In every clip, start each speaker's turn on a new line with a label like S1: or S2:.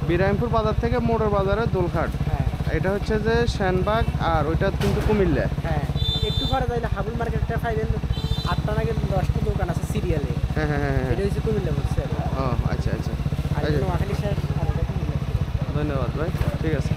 S1: বিরামপুর বাজার থেকে মোড়ের বাজারে দোলঘাট।
S2: হ্যাঁ
S1: এটা হচ্ছে যে শ্যানবাগ, আর ওইটা কিন্তু কুমিল্লা।
S2: হ্যাঁ, একটু পরে যাইলে হাবুল মার্কেটটা পাইবেন। 8টা নাকি 10টা দোকান আছে সিরিয়ালে।
S1: হ্যাঁ হ্যাঁ হ্যাঁ হ্যাঁ।
S2: এটা হচ্ছে কুমিল্লা বলছে।
S1: ও আচ্ছা আচ্ছা।
S2: আর
S1: এই যে,
S2: নোয়াখালী শেষ আর এটা কুমিল্লা।
S1: ধন্যবাদ ভাই, ঠিক আছে।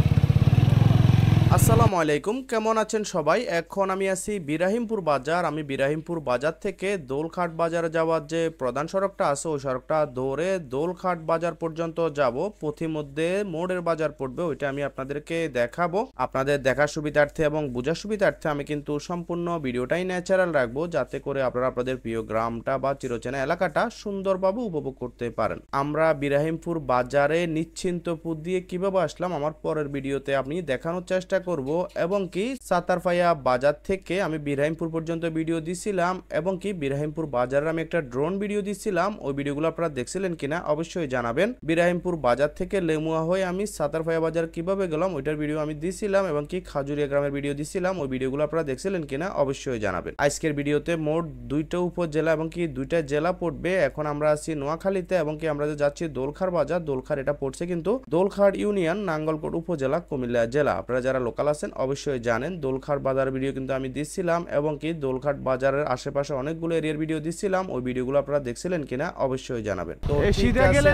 S3: আসসালামু আলাইকুম, কেমন আছেন সবাই? এখন আমি আছি বিরাহিমপুর বাজার। আমি বিরাহিমপুর বাজার থেকে দোলখাট বাজারে যাওয়ার যে প্রধান সড়কটা আছে ওই সড়কটা ধরে দোলখাট বাজার পর্যন্ত যাব। পথিমধ্যে মোড়ের বাজার পড়বে, ওইটা আমি আপনাদেরকে দেখাবো। আপনাদের দেখার সুবিধার্থে এবং বোঝার সুবিধার্থে আমি কিন্তু সম্পূর্ণ ভিডিওটাই ন্যাচারাল রাখবো, যাতে করে আপনারা আপনাদের প্রিয় গ্রামটা বা চিরচেনা এলাকাটা সুন্দরভাবে উপভোগ করতে পারেন। আমরা বিরাহিমপুর বাজারে নিশ্চিন্তপুর দিয়ে কিভাবে আসলাম আমার পরের ভিডিওতে আপনি দেখানোর চেষ্টা করব, এবং কি সাতারফাইয়া বাজার থেকে আমি বিরাহিমপুর পর্যন্ত ভিডিও দিছিলাম, এবং কি বিরাহিমপুর বাজারের আমি একটা ড্রোন ভিডিও দিছিলাম। ওই ভিডিওগুলো আপনারা দেখছিলেন কিনা অবশ্যই জানাবেন। বিরাহিমপুর বাজার থেকে লেমুয়া হয়ে আমি সাতারফাইয়া বাজার কিভাবে গেলাম ওইটার ভিডিও আমি দিছিলাম, এবং কি খাজুরিয়া গ্রামের ভিডিও দিছিলাম। ওই ভিডিওগুলো আপনারা দেখছিলেন কিনা অবশ্যই জানাবেন। আজকের ভিডিওতে মোট 2টা উপজেলা এবং কি 2টা জেলা পড়বে। এখন আমরা আছি নোয়াখালীতে, এবং কি আমরা যে যাচ্ছি দোলখার বাজার। দোলখার এটা পড়ছে কিন্তু দোলখাট ইউনিয়ন, নাঙ্গলকোট উপজেলা, কুমিল্লা জেলা। আপনারা যারা লোকাল আছেন অবশ্যই জানেন। দোলখাট বাজার ভিডিও কিন্তু আমি দিচ্ছিলাম, এবং কি দোলখাট বাজারের আশেপাশে অনেকগুলো এরিয়ার ভিডিও দিচ্ছিলাম। ওই ভিডিওগুলো আপনারা দেখছিলেন কিনা অবশ্যই জানাবেন। তো
S1: এই সিধা গেলে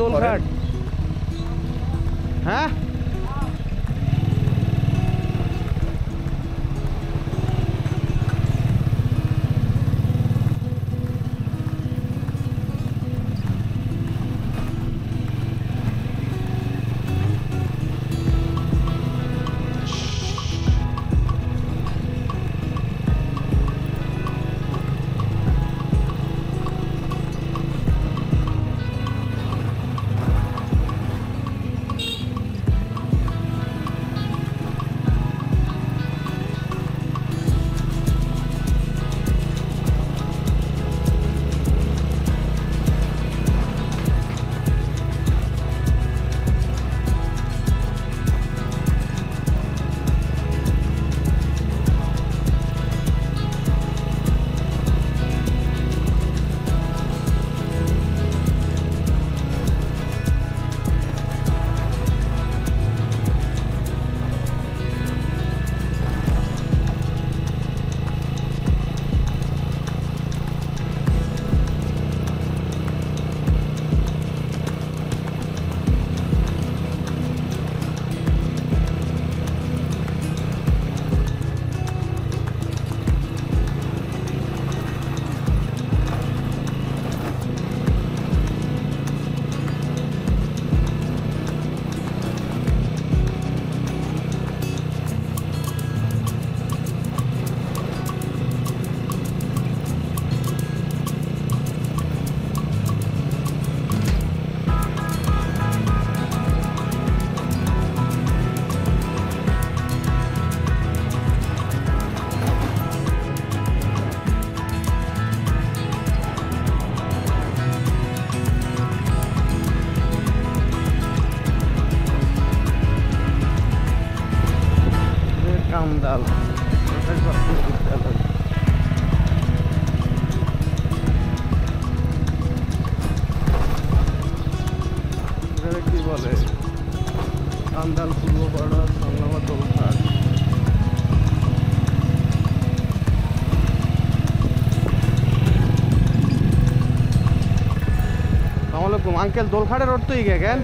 S1: দোলঘাট। হ্যাঁ, কামদাল কি বলে, কামদাল পূর্বপাড়া সংগ্রামা দোলঘাট। আসসালামু আলাইকুম আঙ্কেল, দোলঘাটের রোড তো ইগে কেন?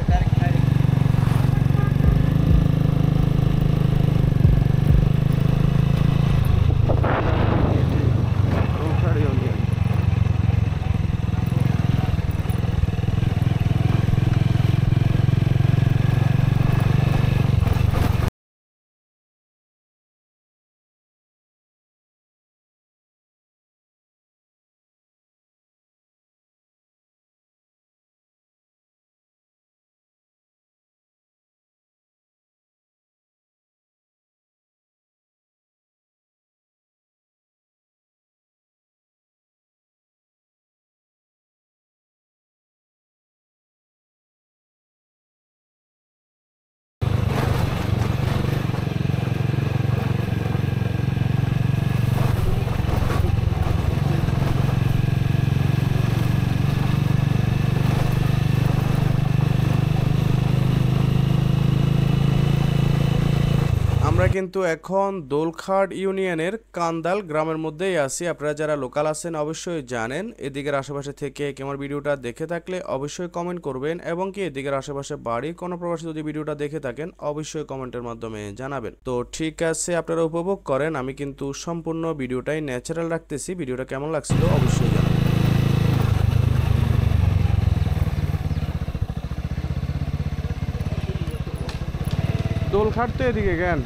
S3: কিন্তু এখন দোলখাট ইউনিয়নের কান্দাল গ্রামের মধ্যেই আছি। আপনারা যারা লোকাল আছেন অবশ্যই জানেন। এদিকের আশেপাশে থেকে আমার ভিডিওটা দেখে থাকলে অবশ্যই কমেন্ট করবেন, এবং কি এদিকের আশেপাশে বাড়ির কোনো প্রবাসী যদি ভিডিওটা দেখে থাকেন অবশ্যই কমেন্টের মাধ্যমে জানাবেন। তো ঠিক আছে, আপনারা উপভোগ করেন। আমি কিন্তু সম্পূর্ণ ভিডিওটাই ন্যাচারাল রাখতেছি। ভিডিওটা কেমন লাগছিল অবশ্যই জানাবেন।
S1: দোলখাট তো এদিকে কেন?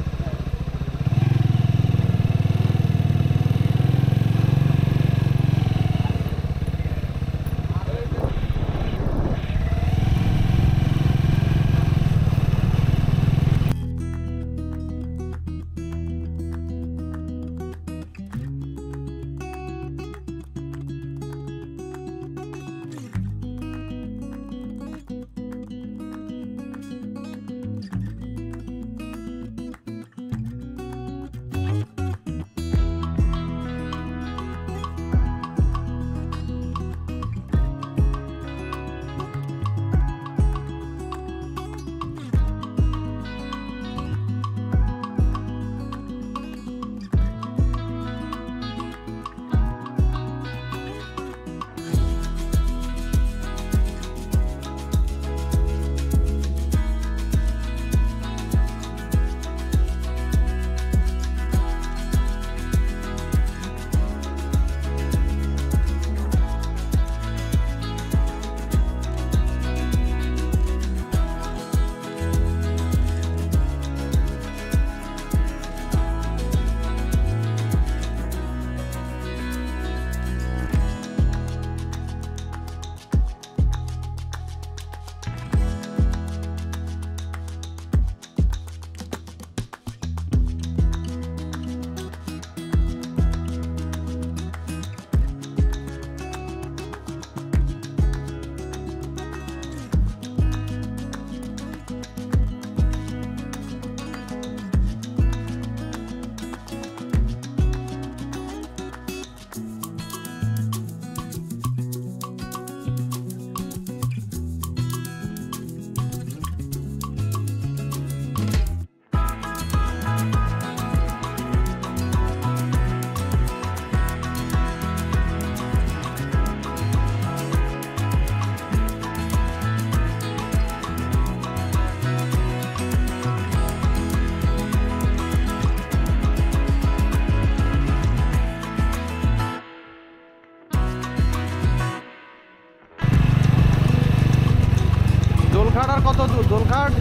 S1: দোলখাট আর কত দূর? দোলখাট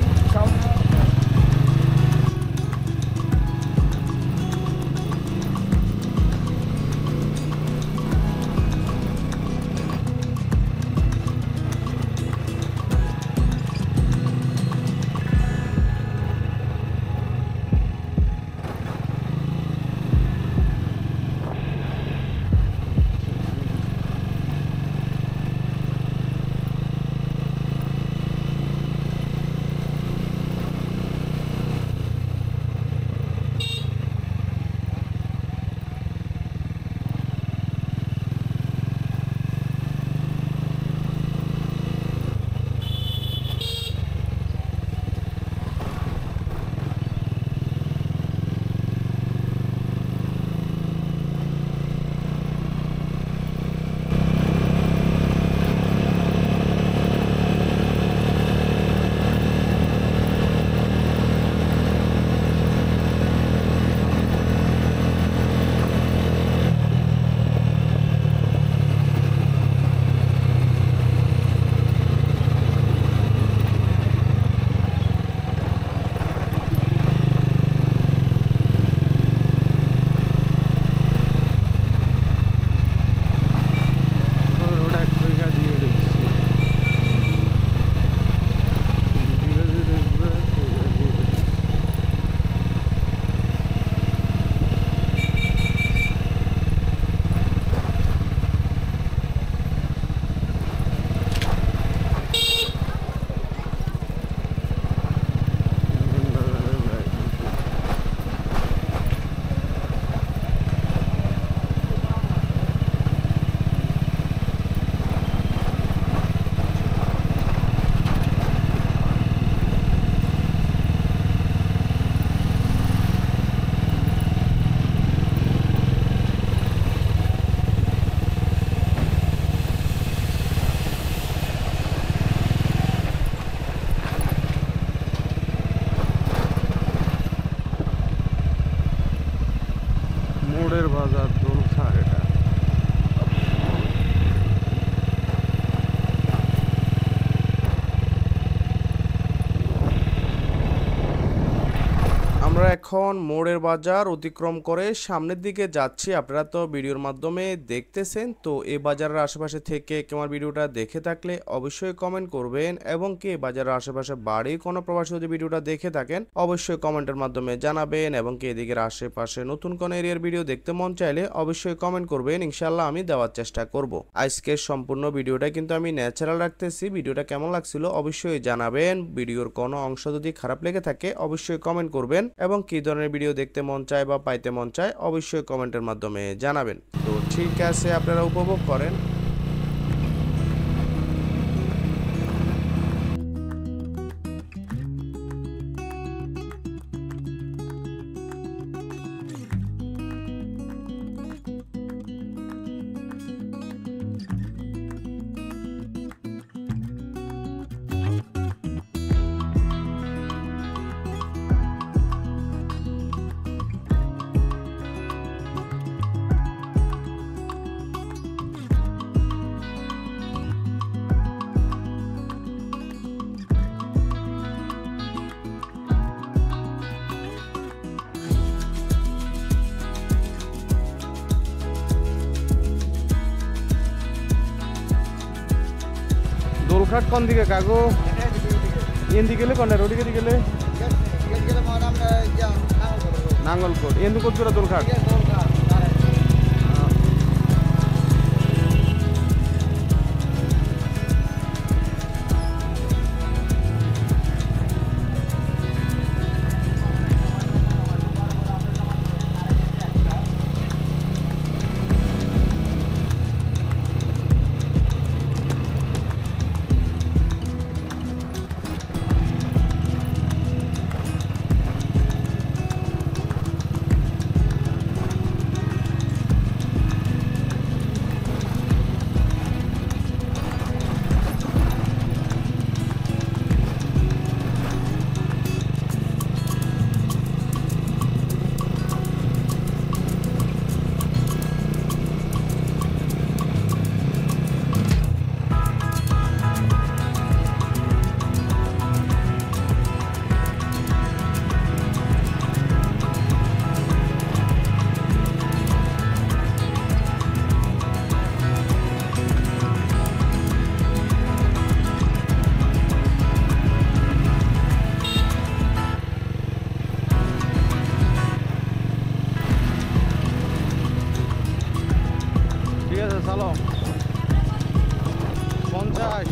S3: আমরা এখন মোড়ের বাজার অতিক্রম করে সামনের দিকে যাচ্ছি। আপনারা তো ভিডিওর মাধ্যমে দেখতেছেন। তো এই বাজারের আশেপাশে থেকে আমার ভিডিওটা দেখে থাকলে অবশ্যই কমেন্ট করবেন, এবং কি বাজারের আশেপাশে বাড়ি কোনো প্রবাসী যদি ভিডিওটা দেখে থাকেন অবশ্যই কমেন্টের মাধ্যমে জানাবেন, এবং কি এদিকের আশেপাশে নতুন কোনো এরিয়ার ভিডিও দেখতে মন চাইলে অবশ্যই কমেন্ট করবেন, ইনশাল্লাহ আমি দেওয়ার চেষ্টা করব। আজকের সম্পূর্ণ ভিডিওটা কিন্তু আমি ন্যাচারাল রাখতেছি। ভিডিওটা কেমন লাগছিল অবশ্যই জানাবেন। ভিডিওর কোনো অংশ যদি খারাপ লেগে থাকে অবশ্যই কমেন্ট করবেন, এবং কি ধরনের ভিডিও দেখতে মন চায় বা পাইতে মন চায় অবশ্যই কমেন্টের মাধ্যমে জানাবেন। তো ঠিক আছে, আপনারা উপভোগ করেন।
S1: দোলঘাট কোন দিকে কাকু? এন্দি গেলে কোনটা রোডিকে গেলে নাঙ্গলকোট এন্দি কত দূরে দোলঘাট? ঠিক আছে, চলো 50।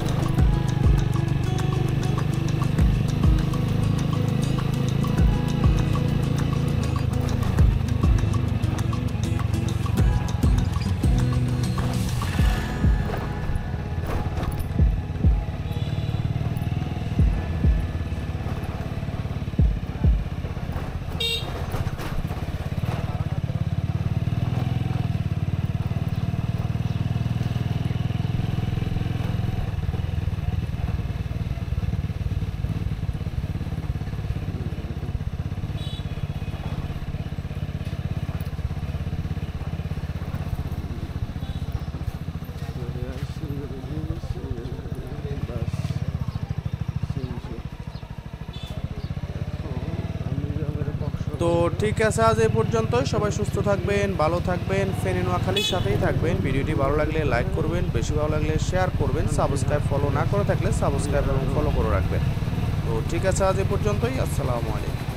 S3: তো ঠিক আছে, আজ এই পর্যন্তই। সবাই সুস্থ থাকবেন, ভালো থাকবেন, ফেনী নোয়াখালীর সাথেই থাকবেন। ভিডিওটি ভালো লাগলে লাইক করবেন, বেশি ভালো লাগলে শেয়ার করবেন, সাবস্ক্রাইব ফলো না করে থাকলে সাবস্ক্রাইব এবং ফলো করে রাখবেন। তো ঠিক আছে, আজ এই পর্যন্তই। আসসালামু আলাইকুম।